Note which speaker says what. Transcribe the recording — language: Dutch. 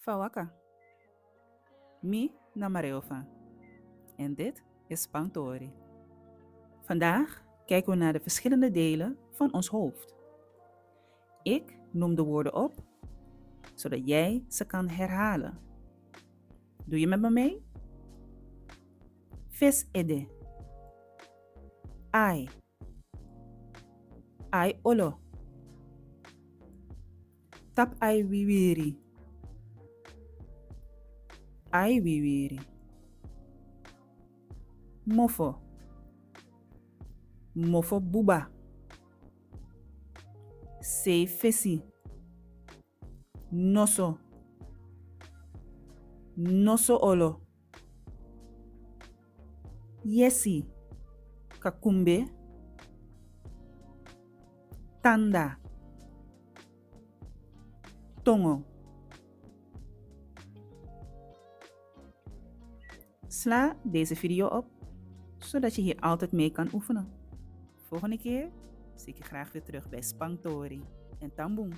Speaker 1: Fawaka. Mi Namareofa. En dit is Spangtori. Vandaag kijken we naar de verschillende delen van ons hoofd. Ik noem de woorden op, zodat jij ze kan herhalen. Doe je met me mee? Vis ede. Ai. Ai olo. Tap ai wiwiri. Ai wiwiri. Mofo. Mofo buba. Se fesi. Noso. Noso olo. Yesi. Kakumbe. Tanda. Tongo. Sla deze video op, zodat je hier altijd mee kan oefenen. Volgende keer zie ik je graag weer terug bij Spangtori en Tamboom.